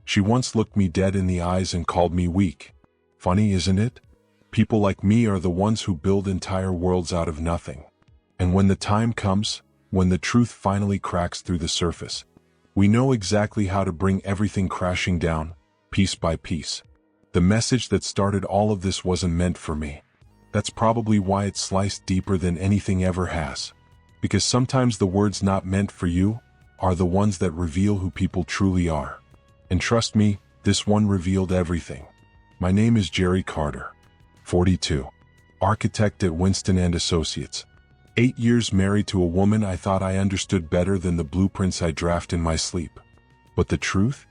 She once looked me dead in the eyes and called me weak. Funny, isn't it? People like me are the ones who build entire worlds out of nothing. And when the time comes, when the truth finally cracks through the surface, we know exactly how to bring everything crashing down, piece by piece. The message that started all of this wasn't meant for me. That's probably why it sliced deeper than anything ever has. Because sometimes the words not meant for you are the ones that reveal who people truly are. And trust me, this one revealed everything. My name is Jerry Carter, 42, architect at Winston & Associates. 8 years married to a woman I thought I understood better than the blueprints I draft in my sleep. But the truth?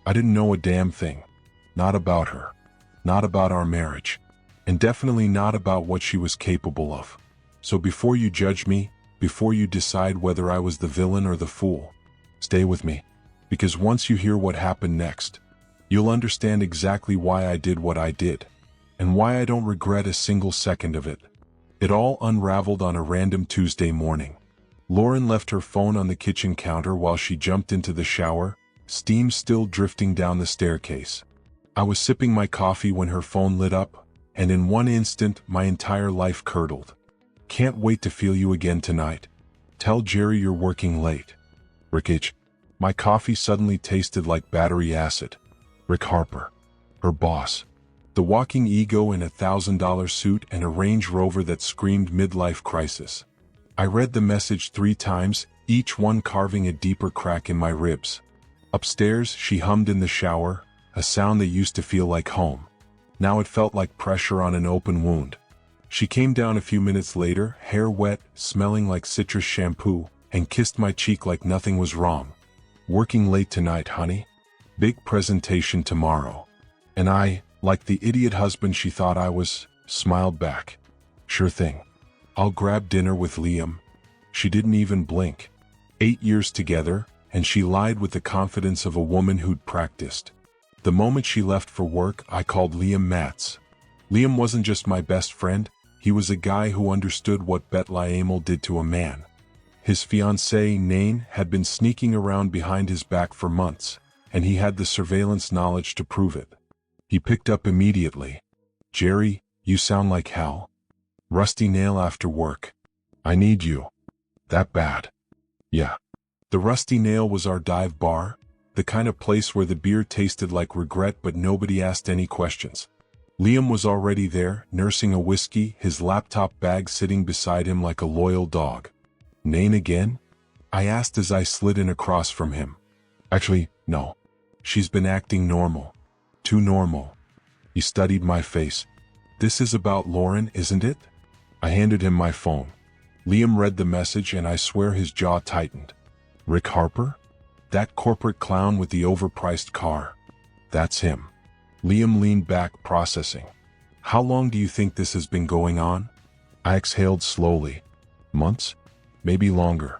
I didn't know a damn thing. Not about her. Not about our marriage. And definitely not about what she was capable of. So before you judge me, before you decide whether I was the villain or the fool, stay with me. Because once you hear what happened next, you'll understand exactly why I did what I did, and why I don't regret a single second of it. It all unraveled on a random Tuesday morning. Lauren left her phone on the kitchen counter while she jumped into the shower, steam still drifting down the staircase. I was sipping my coffee when her phone lit up, and in one instant my entire life curdled. Can't wait to feel you again tonight. Tell Jerry you're working late. Rickage. My coffee suddenly tasted like battery acid. Rick Harper. Her boss. The walking ego in a $1,000 suit and a Range Rover that screamed midlife crisis. I read the message 3 times, each one carving a deeper crack in my ribs. Upstairs, she hummed in the shower, a sound that used to feel like home. Now it felt like pressure on an open wound. She came down a few minutes later, hair wet, smelling like citrus shampoo, and kissed my cheek like nothing was wrong. Working late tonight, honey. Big presentation tomorrow. And I, like the idiot husband she thought I was, smiled back. Sure thing. I'll grab dinner with Liam. She didn't even blink. 8 years together, and she lied with the confidence of a woman who'd practiced. The moment she left for work, I called Liam Matz. Liam wasn't just my best friend, he was a guy who understood what Betrayal did to a man. His fiancée, Nain, had been sneaking around behind his back for months, and he had the surveillance knowledge to prove it. He picked up immediately. Jerry, you sound like hell. Rusty Nail after work. I need you. That bad. Yeah. The Rusty Nail was our dive bar, the kind of place where the beer tasted like regret but nobody asked any questions. Liam was already there, nursing a whiskey, his laptop bag sitting beside him like a loyal dog. Nain again? I asked as I slid in across from him. Actually, no. She's been acting normal. Too normal. He studied my face. This is about Lauren, isn't it? I handed him my phone. Liam read the message and I swear his jaw tightened. Rick Harper? That corporate clown with the overpriced car. That's him. Liam leaned back, processing. How long do you think this has been going on? I exhaled slowly. Months? Maybe longer.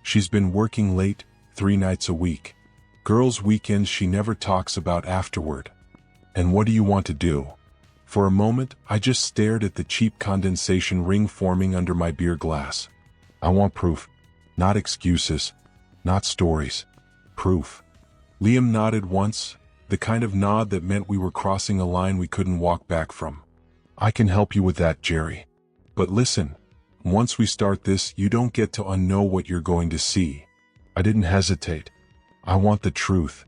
She's been working late, 3 nights a week. Girls' weekends she never talks about afterward. And what do you want to do? For a moment, I just stared at the cheap condensation ring forming under my beer glass. I want proof. Not excuses. Not stories. Proof. Liam nodded once, the kind of nod that meant we were crossing a line we couldn't walk back from. I can help you with that, Jerry. But listen, once we start this, you don't get to unknow what you're going to see. I didn't hesitate. I want the truth.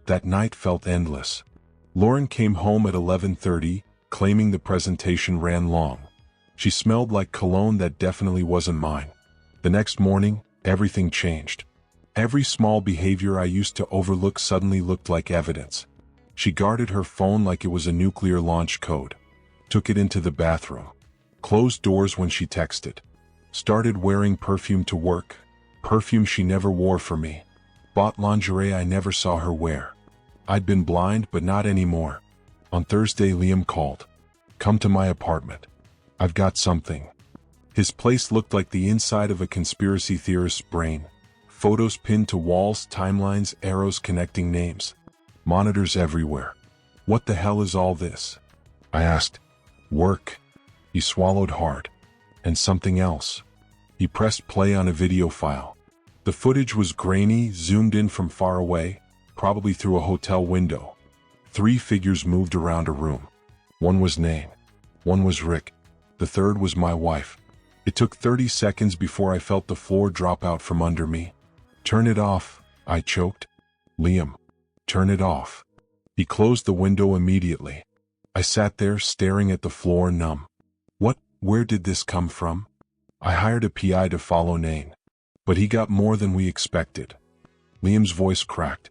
That night felt endless. Lauren came home at 11:30, claiming the presentation ran long. She smelled like cologne that definitely wasn't mine. The next morning, everything changed. Every small behavior I used to overlook suddenly looked like evidence. She guarded her phone like it was a nuclear launch code. Took it into the bathroom. Closed doors when she texted. Started wearing perfume to work. Perfume she never wore for me. Bought lingerie I never saw her wear. I'd been blind, but not anymore. On Thursday, Liam called. Come to my apartment. I've got something. His place looked like the inside of a conspiracy theorist's brain. Photos pinned to walls, timelines, arrows connecting names. Monitors everywhere. What the hell is all this? I asked. Work. He swallowed hard. And something else. He pressed play on a video file. The footage was grainy, zoomed in from far away. probably through a hotel window. 3 figures moved around a room. One was Nain. One was Rick. The third was my wife. It took 30 seconds before I felt the floor drop out from under me. "Turn it off," I choked. "Liam, turn it off." He closed the window immediately. I sat there staring at the floor, numb. Where did this come from? I hired a PI to follow Nain, but he got more than we expected. Liam's voice cracked.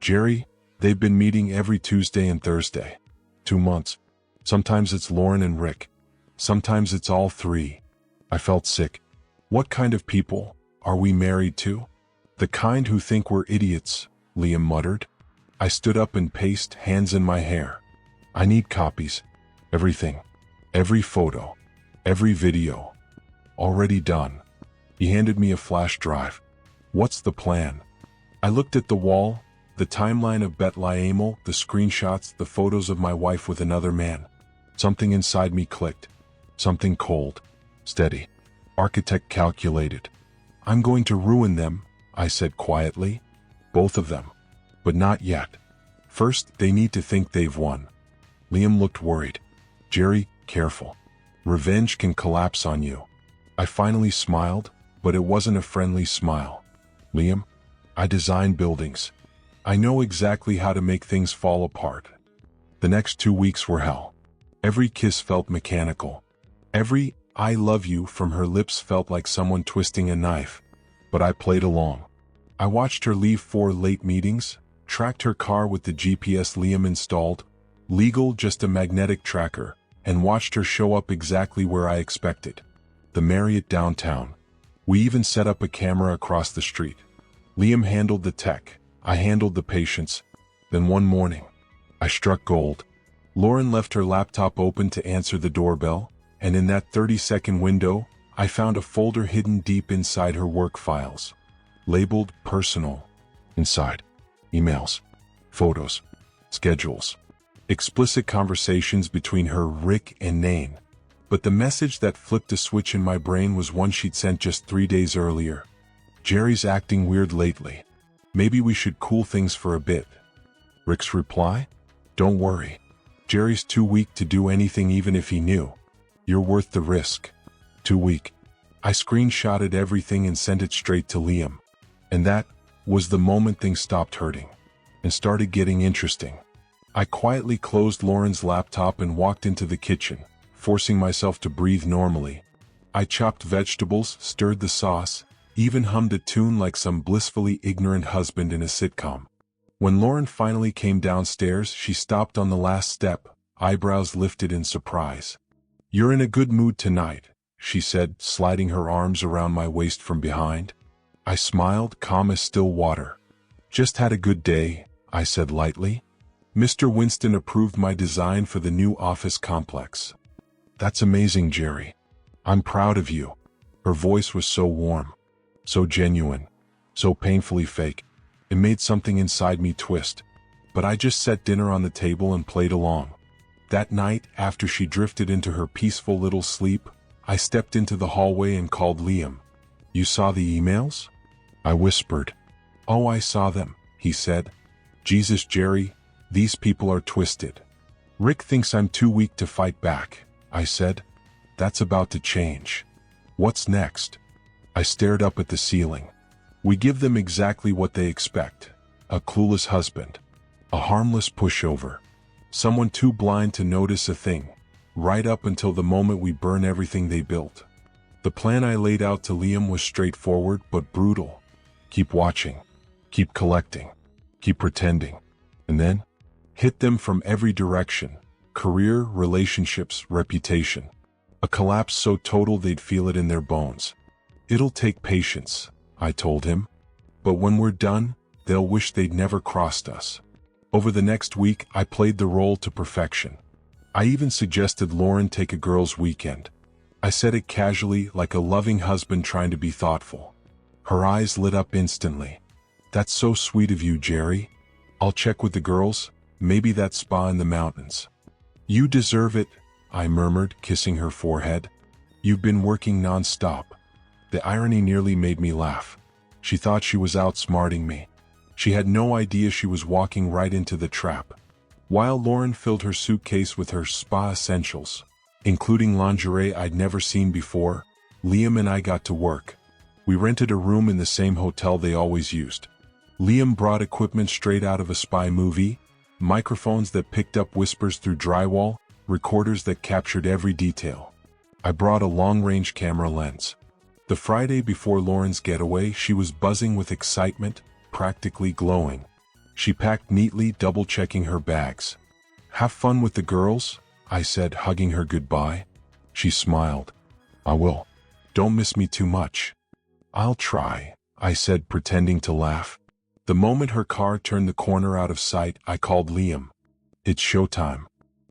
"Jerry, they've been meeting every Tuesday and Thursday. 2 months. Sometimes it's Lauren and Rick. Sometimes it's all 3. I felt sick. "What kind of people are we married to?" "The kind who think we're idiots," Liam muttered. I stood up and paced, hands in my hair. "I need copies. Everything. Every photo. Every video. Already done." He handed me a flash drive. "What's the plan?" I looked at the wall, the timeline of Betrayal, the screenshots, the photos of my wife with another man. Something inside me clicked. Something cold, steady. Architect calculated. "I'm going to ruin them," I said quietly. "Both of them. But not yet. First, they need to think they've won." Liam looked worried. "Jerry, careful. Revenge can collapse on you." I finally smiled, but it wasn't a friendly smile. "Liam, I design buildings. I know exactly how to make things fall apart." The next 2 weeks were hell. Every kiss felt mechanical. Every "I love you" from her lips felt like someone twisting a knife. But I played along. I watched her leave 4 late meetings, tracked her car with the GPS Liam installed, legal just a magnetic tracker, and watched her show up exactly where I expected. The Marriott downtown. We even set up a camera across the street. Liam handled the tech. I handled the patience. Then one morning, I struck gold. Lauren left her laptop open to answer the doorbell, and in that 30-second window, I found a folder hidden deep inside her work files. Labeled personal. Inside, emails, photos, schedules. Explicit conversations between her, Rick, and Nain. But the message that flipped a switch in my brain was one she'd sent just 3 days earlier. "Jerry's acting weird lately. Maybe we should cool things for a bit." Rick's reply? "Don't worry. Jerry's too weak to do anything even if he knew. You're worth the risk." Too weak. I screenshotted everything and sent it straight to Liam. And that was the moment things stopped hurting and started getting interesting. I quietly closed Lauren's laptop and walked into the kitchen, forcing myself to breathe normally. I chopped vegetables, stirred the sauce, even hummed a tune like some blissfully ignorant husband in a sitcom. When Lauren finally came downstairs, she stopped on the last step, eyebrows lifted in surprise. "You're in a good mood tonight," she said, sliding her arms around my waist from behind. I smiled, calm as still water. "Just had a good day," I said lightly. "Mr. Winston approved my design for the new office complex." "That's amazing, Jerry. I'm proud of you." Her voice was so warm, so genuine, so painfully fake. It made something inside me twist. But I just set dinner on the table and played along. That night, after she drifted into her peaceful little sleep, I stepped into the hallway and called Liam. "You saw the emails?" I whispered. "Oh, I saw them," he said. "Jesus, Jerry, these people are twisted." "Rick thinks I'm too weak to fight back," I said. "That's about to change." "What's next?" I stared up at the ceiling. "We give them exactly what they expect. A clueless husband. A harmless pushover. Someone too blind to notice a thing. Right up until the moment we burn everything they built." The plan I laid out to Liam was straightforward but brutal. Keep watching. Keep collecting. Keep pretending. And then, hit them from every direction. Career, relationships, reputation. A collapse so total they'd feel it in their bones. "It'll take patience," I told him. "But when we're done, they'll wish they'd never crossed us." Over the next week, I played the role to perfection. I even suggested Lauren take a girls' weekend. I said it casually, like a loving husband trying to be thoughtful. Her eyes lit up instantly. "That's so sweet of you, Jerry. I'll check with the girls, maybe that spa in the mountains." "You deserve it," I murmured, kissing her forehead. "You've been working non-stop." The irony nearly made me laugh. She thought she was outsmarting me. She had no idea she was walking right into the trap. While Lauren filled her suitcase with her spa essentials, including lingerie I'd never seen before, Liam and I got to work. We rented a room in the same hotel they always used. Liam brought equipment straight out of a spy movie, microphones that picked up whispers through drywall, recorders that captured every detail. I brought a long-range camera lens. The Friday before Lauren's getaway, she was buzzing with excitement, practically glowing. She packed neatly, double-checking her bags. "Have fun with the girls," I said, hugging her goodbye. She smiled. "I will. Don't miss me too much." "I'll try," I said, pretending to laugh. The moment her car turned the corner out of sight, I called Liam. "It's showtime."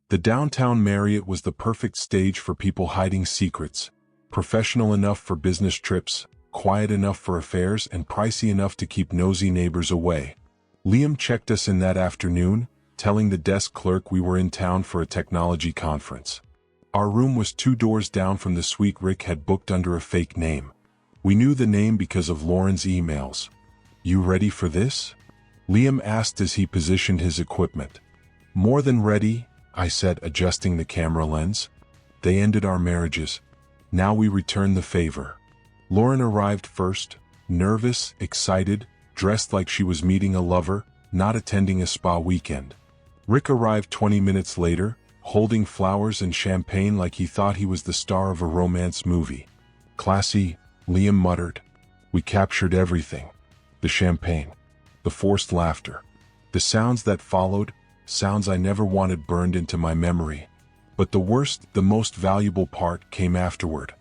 The downtown Marriott was the perfect stage for people hiding secrets. Professional enough for business trips, quiet enough for affairs, and pricey enough to keep nosy neighbors away. Liam checked us in that afternoon, telling the desk clerk we were in town for a technology conference. Our room was 2 doors down from the suite Rick had booked under a fake name. We knew the name because of Lauren's emails. "You ready for this?" Liam asked as he positioned his equipment. "More than ready," I said, adjusting the camera lens. "They ended our marriages. Now we return the favor." Lauren arrived first, nervous, excited, dressed like she was meeting a lover, not attending a spa weekend. Rick arrived 20 minutes later, holding flowers and champagne like he thought he was the star of a romance movie. "Classy," Liam muttered. We captured everything. The champagne, the forced laughter, the sounds that followed, sounds I never wanted burned into my memory. But the worst, the most valuable part came afterward.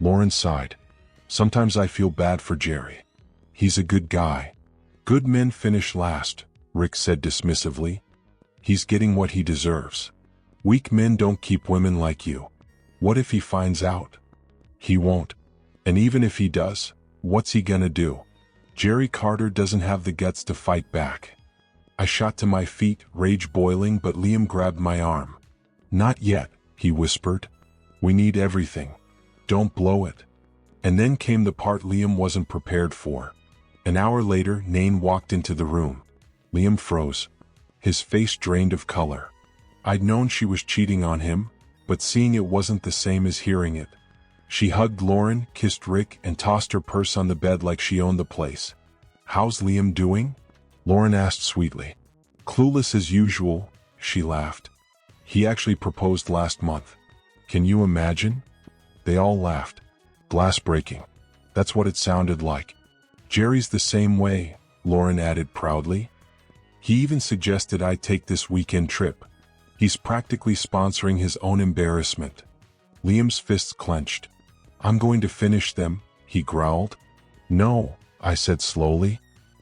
Lauren sighed. "Sometimes I feel bad for Jerry. He's a good guy." "Good men finish last," Rick said dismissively. "He's getting what he deserves. Weak men don't keep women like you. What if he finds out?" "He won't. And even if he does, what's he gonna do? Jerry Carter doesn't have the guts to fight back." I shot to my feet, rage boiling, but Liam grabbed my arm. "Not yet," he whispered. "We need everything. Don't blow it." And then came the part Liam wasn't prepared for. An hour later, Nain walked into the room. Liam froze. His face drained of color. I'd known she was cheating on him, but seeing it wasn't the same as hearing it. She hugged Lauren, kissed Rick, and tossed her purse on the bed like she owned the place. "How's Liam doing?" Lauren asked sweetly. "Clueless as usual," she laughed. "He actually proposed last month. Can you imagine?" They all laughed. Glass breaking. That's what it sounded like. "Jerry's the same way," Lauren added proudly. "He even suggested I take this weekend trip. He's practically sponsoring his own embarrassment." Liam's fists clenched. "I'm going to finish them," he growled. "No," I said slowly.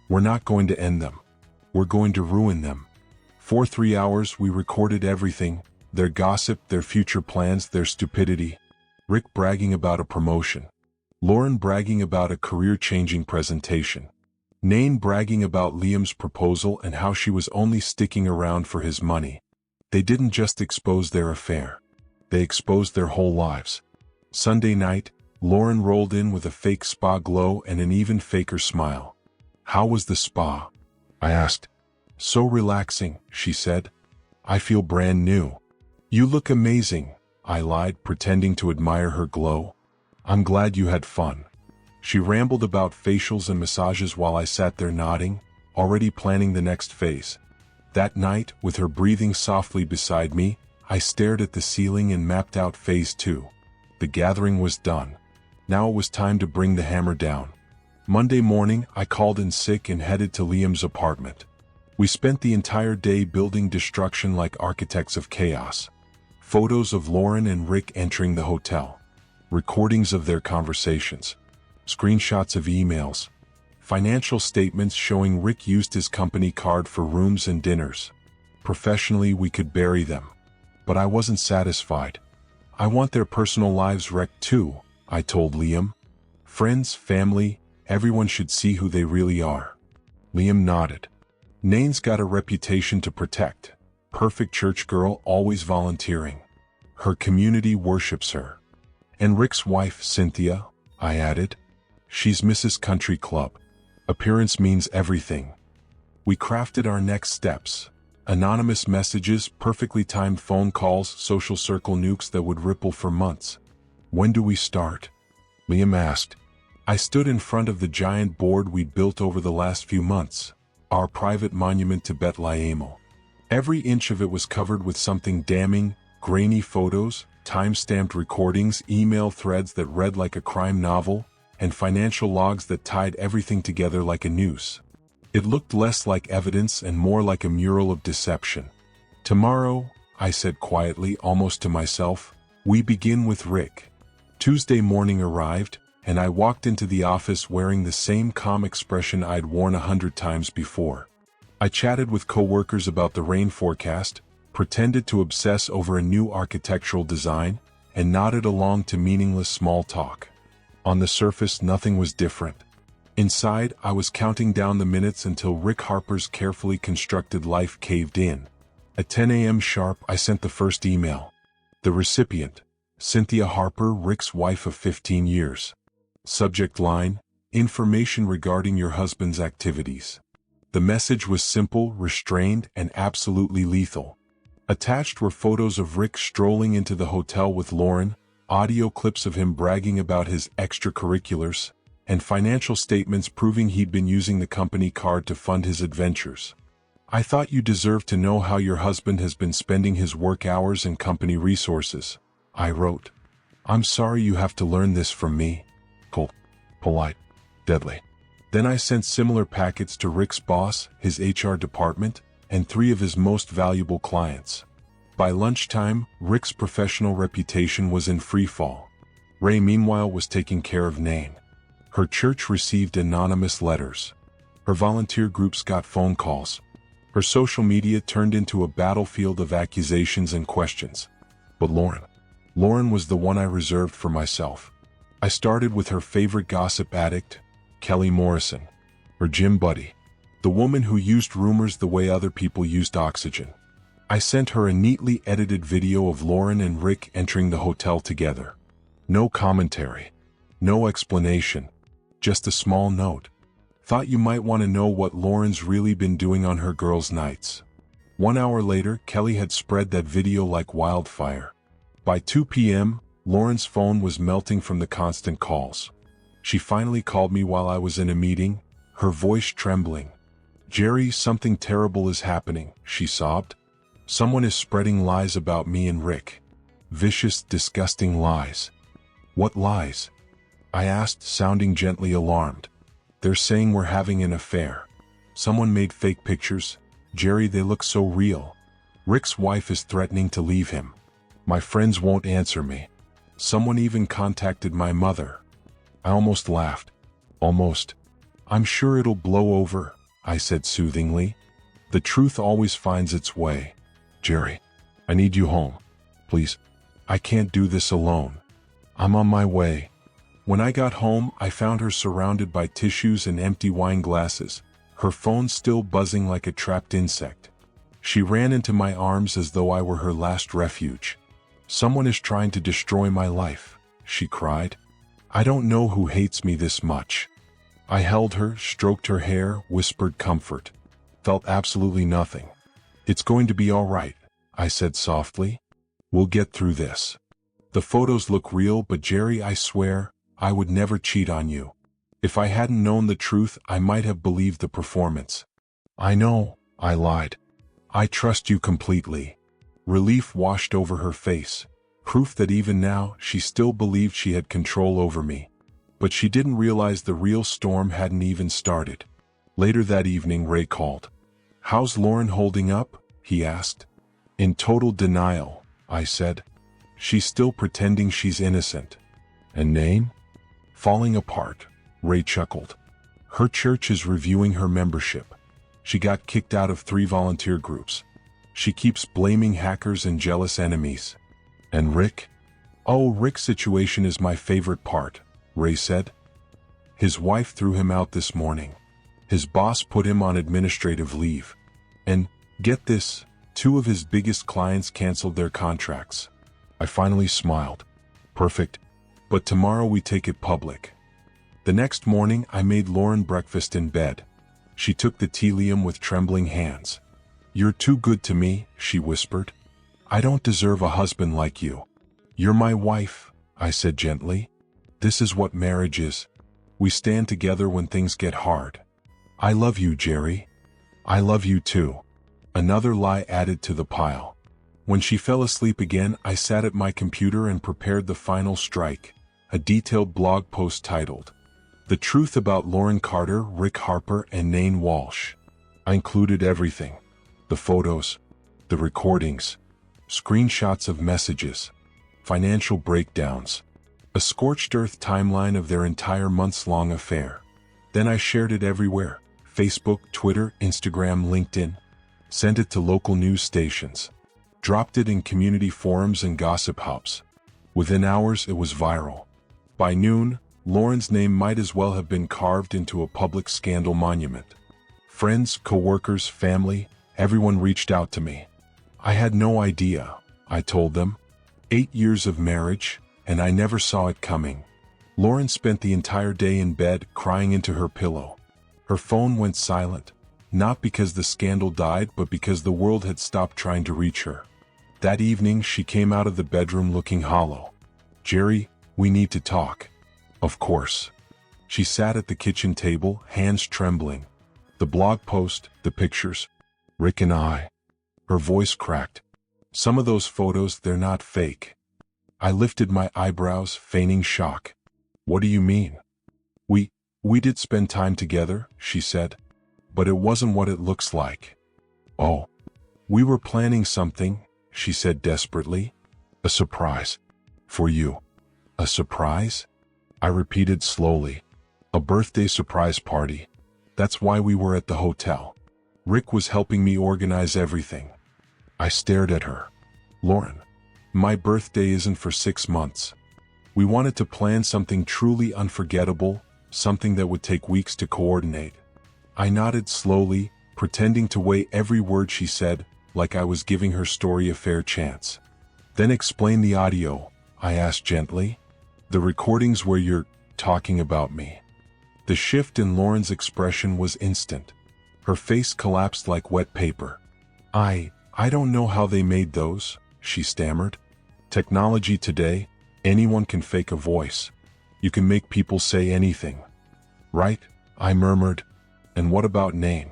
"We're not going to end them. We're going to ruin them." For 3 hours we recorded everything, their gossip, their future plans, their stupidity. Rick bragging about a promotion. Lauren bragging about a career-changing presentation. Nain bragging about Liam's proposal and how she was only sticking around for his money. They didn't just expose their affair. They exposed their whole lives. Sunday night, Lauren rolled in with a fake spa glow and an even faker smile. "How was the spa?" I asked. "So relaxing," she said. "I feel brand new." "You look amazing," I lied, pretending to admire her glow. "I'm glad you had fun." She rambled about facials and massages while I sat there nodding, already planning the next phase. That night, with her breathing softly beside me, I stared at the ceiling and mapped out phase 2. The gathering was done. Now it was time to bring the hammer down. Monday morning, I called in sick and headed to Liam's apartment. We spent the entire day building destruction like architects of chaos. Photos of Lauren and Rick entering the hotel. Recordings of their conversations. Screenshots of emails. Financial statements showing Rick used his company card for rooms and dinners. Professionally, we could bury them. But I wasn't satisfied. "I want their personal lives wrecked too," I told Liam. "Friends, family, everyone should see who they really are." Liam nodded. "Nain's got a reputation to protect. Perfect church girl, always volunteering. Her community worships her. And Rick's wife, Cynthia," I added. "She's Mrs. Country Club. Appearance means everything." We crafted our next steps. Anonymous messages, perfectly timed phone calls, social circle nukes that would ripple for months. When do we start? Liam asked. I stood in front of the giant board we'd built over the last few months, our private monument to Betrayal. Every inch of it was covered with something damning, grainy photos, time-stamped recordings, email threads that read like a crime novel, and financial logs that tied everything together like a noose. It looked less like evidence and more like a mural of deception. Tomorrow, I said quietly, almost to myself, we begin with Rick. Tuesday morning arrived, and I walked into the office wearing the same calm expression I'd worn 100 times before. I chatted with coworkers about the rain forecast, pretended to obsess over a new architectural design, and nodded along to meaningless small talk. On the surface, nothing was different. Inside, I was counting down the minutes until Rick Harper's carefully constructed life caved in. At 10 a.m. sharp, I sent the first email. The recipient, Cynthia Harper, Rick's wife of 15 years. Subject line, information regarding your husband's activities. The message was simple, restrained, and absolutely lethal. Attached were photos of Rick strolling into the hotel with Lauren, audio clips of him bragging about his extracurriculars, and financial statements proving he'd been using the company card to fund his adventures. I thought you deserved to know how your husband has been spending his work hours and company resources, I wrote. I'm sorry you have to learn this from me. Cold, polite, deadly. Then I sent similar packets to Rick's boss, his HR department, and 3 of his most valuable clients. By lunchtime, Rick's professional reputation was in free fall. Ray, meanwhile, was taking care of Nain. Her church received anonymous letters. Her volunteer groups got phone calls. Her social media turned into a battlefield of accusations and questions. But Lauren was the one I reserved for myself. I started with her favorite gossip addict, Kelly Morrison, her gym buddy, the woman who used rumors the way other people used oxygen. I sent her a neatly edited video of Lauren and Rick entering the hotel together. No commentary, no explanation. Just a small note. Thought you might want to know what Lauren's really been doing on her girls' nights. 1 hour later, Kelly had spread that video like wildfire. By 2 p.m., Lauren's phone was melting from the constant calls. She finally called me while I was in a meeting, her voice trembling. Jerry, something terrible is happening, she sobbed. Someone is spreading lies about me and Rick. Vicious, disgusting lies. What lies? I asked, sounding gently alarmed. They're saying we're having an affair. Someone made fake pictures. Jerry, they look so real. Rick's wife is threatening to leave him. My friends won't answer me. Someone even contacted my mother. I almost laughed. Almost. I'm sure it'll blow over, I said soothingly. The truth always finds its way. Jerry, I need you home. Please. I can't do this alone. I'm on my way. When I got home, I found her surrounded by tissues and empty wine glasses, her phone still buzzing like a trapped insect. She ran into my arms as though I were her last refuge. Someone is trying to destroy my life, she cried. I don't know who hates me this much. I held her, stroked her hair, whispered comfort. Felt absolutely nothing. It's going to be all right, I said softly. We'll get through this. The photos look real, but Jerry, I swear, I would never cheat on you. If I hadn't known the truth, I might have believed the performance. I know, I lied. I trust you completely. Relief washed over her face, proof that even now she still believed she had control over me. But she didn't realize the real storm hadn't even started. Later that evening, Ray called. How's Lauren holding up? He asked. In total denial, I said. She's still pretending she's innocent. And Nain? Falling apart, Ray chuckled. Her church is reviewing her membership. She got kicked out of 3 volunteer groups. She keeps blaming hackers and jealous enemies. And Rick? Oh, Rick's situation is my favorite part, Ray said. His wife threw him out this morning. His boss put him on administrative leave. And, get this, 2 of his biggest clients canceled their contracts. I finally smiled. Perfect. But tomorrow we take it public. The next morning, I made Lauren breakfast in bed. She took the tea, Liam, with trembling hands. "You're too good to me," she whispered. "I don't deserve a husband like you." "You're my wife," I said gently. "This is what marriage is. We stand together when things get hard." "I love you, Jerry." "I love you too." Another lie added to the pile. When she fell asleep again, I sat at my computer and prepared the final strike, a detailed blog post titled, "The Truth About Lauren Carter, Rick Harper, and Nain Walsh." I included everything. The photos, the recordings, screenshots of messages, financial breakdowns, a scorched earth timeline of their entire months-long affair. Then I shared it everywhere: Facebook, Twitter, Instagram, LinkedIn. Sent it to local news stations. Dropped it in community forums and gossip hubs. Within hours, it was viral. By noon, Lauren's name might as well have been carved into a public scandal monument. Friends, coworkers, family, everyone reached out to me. "I had no idea," I told them. 8 years of marriage, and I never saw it coming. Lauren spent the entire day in bed, crying into her pillow. Her phone went silent, not because the scandal died, but because the world had stopped trying to reach her. That evening, she came out of the bedroom looking hollow. "Jerry, we need to talk." Of course. She sat at the kitchen table, hands trembling. The blog post, the pictures. "Rick and I." Her voice cracked. "Some of those photos, they're not fake." I lifted my eyebrows, feigning shock. "What do you mean?" We did spend time together," she said. "But it wasn't what it looks like." "Oh. We were planning something," she said desperately. "A surprise. For you." "A surprise?" I repeated slowly. "A birthday surprise party. That's why we were at the hotel. Rick was helping me organize everything." I stared at her. "Lauren, my birthday isn't for 6 months. We wanted to plan something truly unforgettable, something that would take weeks to coordinate." I nodded slowly, pretending to weigh every word she said, like I was giving her story a fair chance. "Then explain the audio," I asked gently. "The recordings where you're talking about me." The shift in Lauren's expression was instant. Her face collapsed like wet paper. I don't know how they made those," she stammered. "Technology today, anyone can fake a voice. You can make people say anything." "Right," I murmured. "And what about Nain?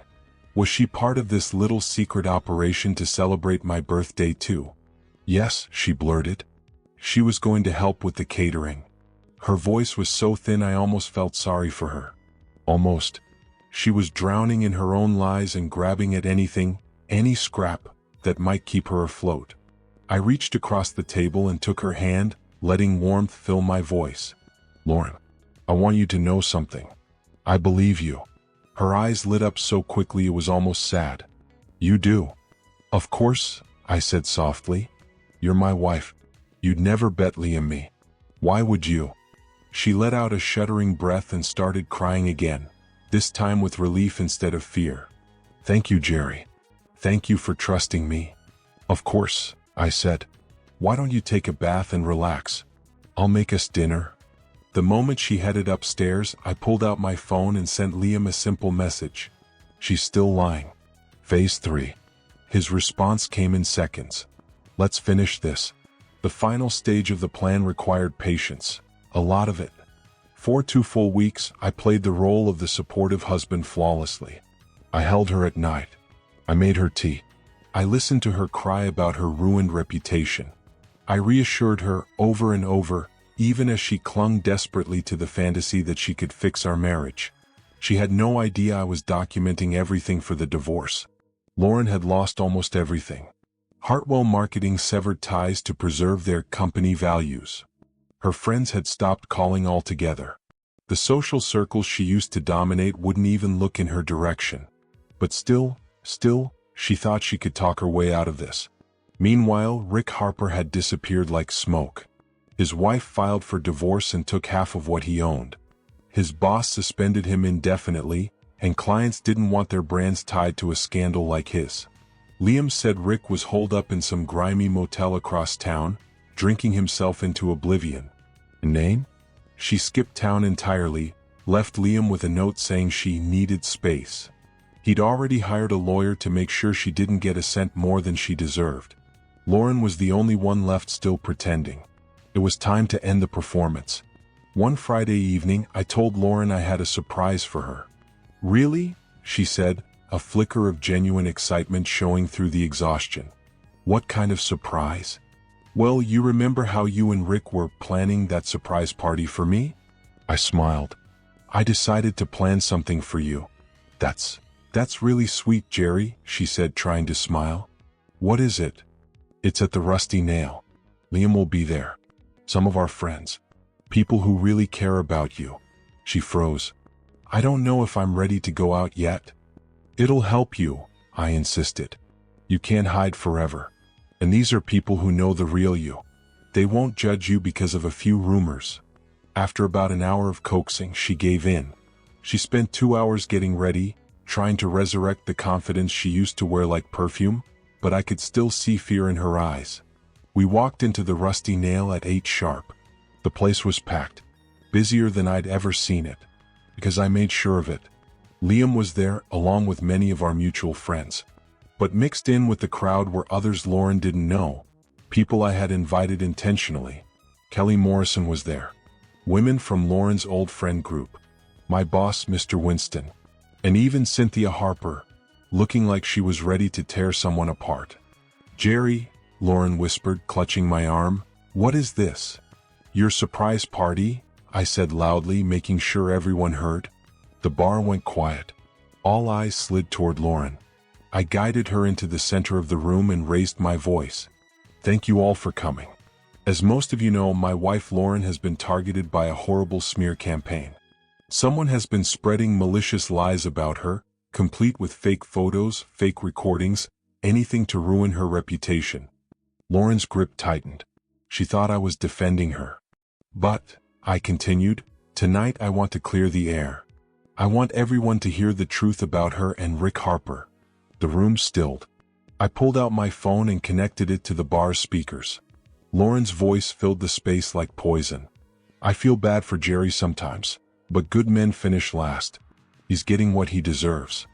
Was she part of this little secret operation to celebrate my birthday too?" "Yes," she blurted. "She was going to help with the catering." Her voice was so thin I almost felt sorry for her. Almost. She was drowning in her own lies and grabbing at anything, any scrap, that might keep her afloat. I reached across the table and took her hand, letting warmth fill my voice. "Lauren, I want you to know something. I believe you." Her eyes lit up so quickly it was almost sad. "You do?" "Of course," I said softly. "You're my wife. You'd never bet Liam me. Why would you?" She let out a shuddering breath and started crying again, this time with relief instead of fear. "Thank you, Jerry. Thank you for trusting me." "Of course," I said. "Why don't you take a bath and relax? I'll make us dinner." The moment she headed upstairs, I pulled out my phone and sent Liam a simple message. "She's still lying. Phase 3. His response came in seconds. "Let's finish this." The final stage of the plan required patience. A lot of it. For 2 full weeks, I played the role of the supportive husband flawlessly. I held her at night. I made her tea. I listened to her cry about her ruined reputation. I reassured her over and over, even as she clung desperately to the fantasy that she could fix our marriage. She had no idea I was documenting everything for the divorce. Lauren had lost almost everything. Hartwell Marketing severed ties to preserve their company values. Her friends had stopped calling altogether. The social circles she used to dominate wouldn't even look in her direction. But still, she thought she could talk her way out of this. Meanwhile, Rick Harper had disappeared like smoke. His wife filed for divorce and took half of what he owned. His boss suspended him indefinitely, and clients didn't want their brands tied to a scandal like his. Liam said Rick was holed up in some grimy motel across town, drinking himself into oblivion. Nain? She skipped town entirely, left Liam with a note saying she needed space. He'd already hired a lawyer to make sure she didn't get a cent more than she deserved. Lauren was the only one left still pretending. It was time to end the performance. One Friday evening, I told Lauren I had a surprise for her. "Really?" she said, a flicker of genuine excitement showing through the exhaustion. "What kind of surprise?" "Well, you remember how you and Rick were planning that surprise party for me?" I smiled. "I decided to plan something for you." That's really sweet, Jerry," she said, trying to smile. "What is it?" "It's at the Rusty Nail. Liam will be there. Some of our friends. People who really care about you." She froze. "I don't know if I'm ready to go out yet." "It'll help you," I insisted. "You can't hide forever. And these are people who know the real you. They won't judge you because of a few rumors." After about an hour of coaxing, she gave in. She spent 2 hours getting ready, trying to resurrect the confidence she used to wear like perfume, but I could still see fear in her eyes. We walked into the Rusty Nail at 8 sharp. The place was packed, busier than I'd ever seen it, because I made sure of it. Liam was there, along with many of our mutual friends. But mixed in with the crowd were others Lauren didn't know, people I had invited intentionally. Kelly Morrison was there. Women from Lauren's old friend group. My boss, Mr. Winston. And even Cynthia Harper, looking like she was ready to tear someone apart. "Jerry," Lauren whispered, clutching my arm, "what is this?" "Your surprise party," I said loudly, making sure everyone heard. The bar went quiet. All eyes slid toward Lauren. I guided her into the center of the room and raised my voice. "Thank you all for coming. As most of you know, my wife Lauren has been targeted by a horrible smear campaign. Someone has been spreading malicious lies about her, complete with fake photos, fake recordings, anything to ruin her reputation." Lauren's grip tightened. She thought I was defending her. "But," I continued, "tonight I want to clear the air. I want everyone to hear the truth about her and Rick Harper." The room stilled. I pulled out my phone and connected it to the bar's speakers. Lauren's voice filled the space like poison. "I feel bad for Jerry sometimes, but good men finish last. He's getting what he deserves.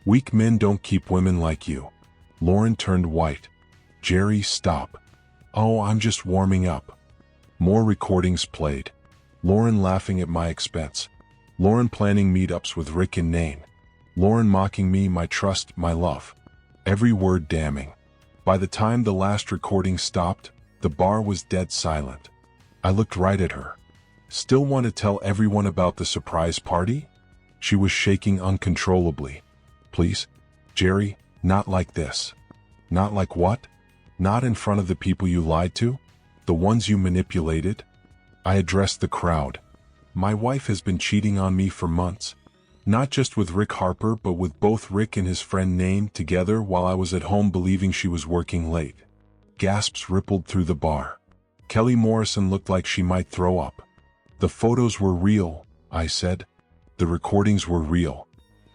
Weak men don't keep women like you." Lauren turned white. "Jerry, stop." "Oh, I'm just warming up." More recordings played. Lauren laughing at my expense. Lauren planning meetups with Rick and Nain. Lauren mocking me, my trust, my love. Every word damning. By the time the last recording stopped, the bar was dead silent. I looked right at her. "Still want to tell everyone about the surprise party?" She was shaking uncontrollably. "Please, Jerry, not like this." "Not like what?" "Not in front of the people you lied to? The ones you manipulated?" I addressed the crowd. "My wife has been cheating on me for months. Not just with Rick Harper, but with both Rick and his friend Nain together while I was at home believing she was working late." Gasps rippled through the bar. Kelly Morrison looked like she might throw up. "The photos were real," I said. "The recordings were real.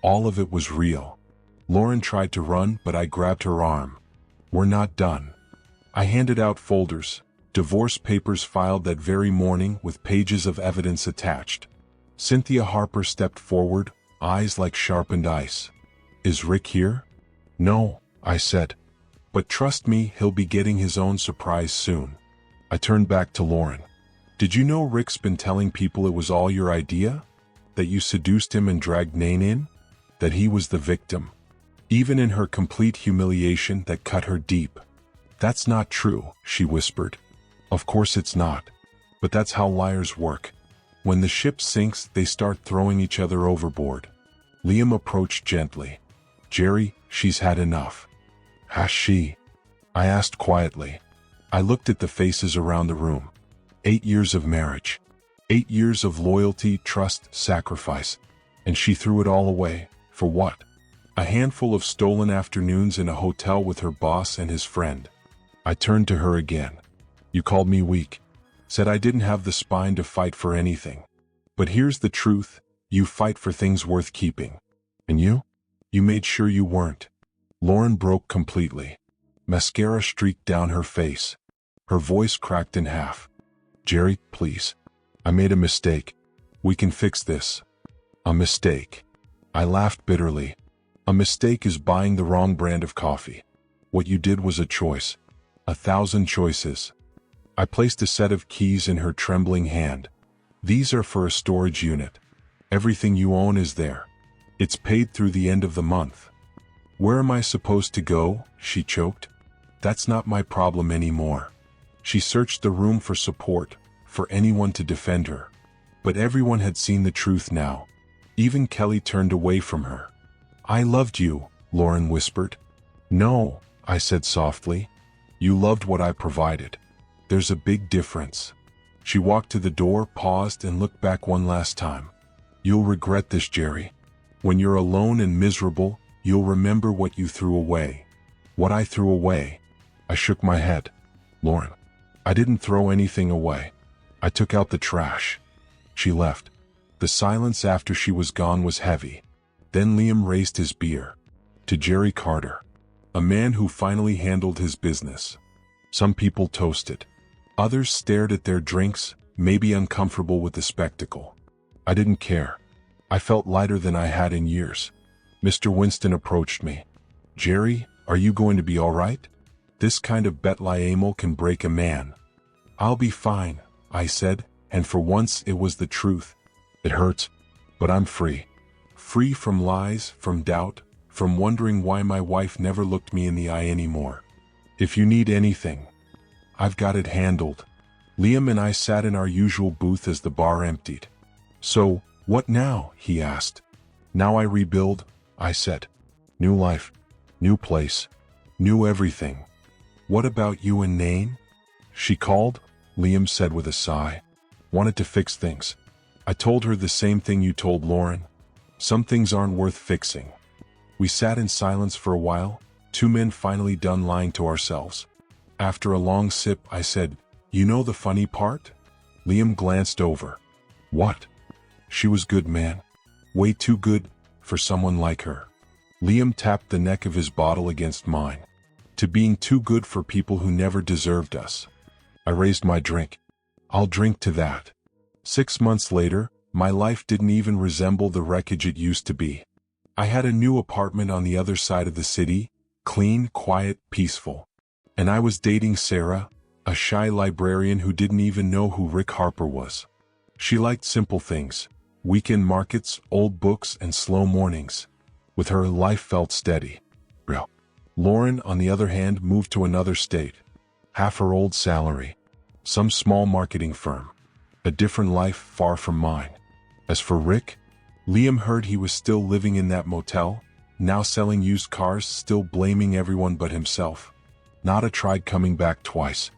All of it was real." Lauren tried to run, but I grabbed her arm. "We're not done." I handed out folders, divorce papers filed that very morning with pages of evidence attached. Cynthia Harper stepped forward, eyes like sharpened ice. "Is Rick here?" "No," I said. "But trust me, he'll be getting his own surprise soon." I turned back to Lauren. "Did you know Rick's been telling people it was all your idea? That you seduced him and dragged Nain in? That he was the victim?" Even in her complete humiliation, that cut her deep. "That's not true," she whispered. "Of course it's not. But that's how liars work. When the ship sinks, they start throwing each other overboard." Liam approached gently. "Jerry, she's had enough." "Has she?" I asked quietly. I looked at the faces around the room. 8 years of marriage. 8 years of loyalty, trust, sacrifice. And she threw it all away. For what? A handful of stolen afternoons in a hotel with her boss and his friend. I turned to her again. "You called me weak. Said I didn't have the spine to fight for anything. But here's the truth, you fight for things worth keeping. And you? You made sure you weren't." Lauren broke completely. Mascara streaked down her face. Her voice cracked in half. "Jerry, please. I made a mistake. We can fix this." "A mistake." I laughed bitterly. A mistake is buying the wrong brand of coffee. What you did was a choice. 1,000 choices. I placed a set of keys in her trembling hand. These are for a storage unit. Everything you own is there. It's paid through the end of the month. Where am I supposed to go? She choked. That's not my problem anymore. She searched the room for support, for anyone to defend her. But everyone had seen the truth now. Even Kelly turned away from her. I loved you, Lauren whispered. No, I said softly. You loved what I provided. There's a big difference. She walked to the door, paused, and looked back one last time. You'll regret this, Jerry. When you're alone and miserable, you'll remember what you threw away. What I threw away. I shook my head. Lauren, I didn't throw anything away. I took out the trash. She left. The silence after she was gone was heavy. Then Liam raised his beer. To Jerry Carter. A man who finally handled his business. Some people toasted. Others stared at their drinks, maybe uncomfortable with the spectacle. I didn't care. I felt lighter than I had in years. Mr. Winston approached me. Jerry, are you going to be all right? This kind of betrayal can break a man. I'll be fine, I said, and for once it was the truth. It hurts, but I'm free. Free from lies, from doubt, from wondering why my wife never looked me in the eye anymore. If you need anything, I've got it handled. Liam and I sat in our usual booth as the bar emptied. So, what now? He asked. Now I rebuild, I said. New life, new place, new everything. What about you and Nain? She called, Liam said with a sigh. Wanted to fix things. I told her the same thing you told Lauren. Some things aren't worth fixing. We sat in silence for a while, two men finally done lying to ourselves. After a long sip, I said, You know the funny part? Liam glanced over. What? She was good, man. Way too good for someone like her. Liam tapped the neck of his bottle against mine. To being too good for people who never deserved us. I raised my drink. I'll drink to that. 6 months later, my life didn't even resemble the wreckage it used to be. I had a new apartment on the other side of the city, clean, quiet, peaceful. And I was dating Sarah, a shy librarian who didn't even know who Rick Harper was. She liked simple things, weekend markets, old books, and slow mornings. With her, life felt steady. Real. Lauren, on the other hand, moved to another state. Half her old salary. Some small marketing firm. A different life far from mine. As for Rick, Liam heard he was still living in that motel, now selling used cars, still blaming everyone but himself. Nada tried coming back twice.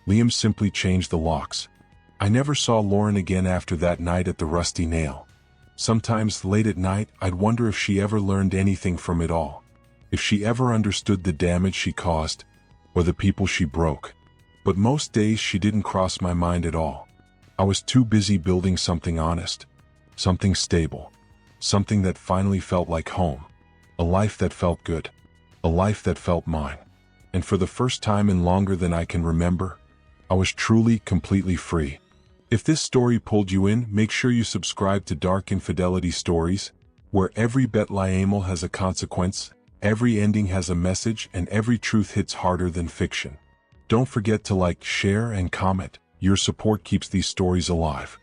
Liam simply changed the locks. I never saw Lauren again after that night at the Rusty Nail. Sometimes late at night, I'd wonder if she ever learned anything from it all. If she ever understood the damage she caused, or the people she broke. But most days she didn't cross my mind at all. I was too busy building something honest. Something stable. Something that finally felt like home. A life that felt good. A life that felt mine. And for the first time in longer than I can remember, I was truly, completely free. If this story pulled you in, make sure you subscribe to Dark Infidelity Stories, where every betrayal has a consequence, every ending has a message, and every truth hits harder than fiction. Don't forget to like, share, and comment. Your support keeps these stories alive.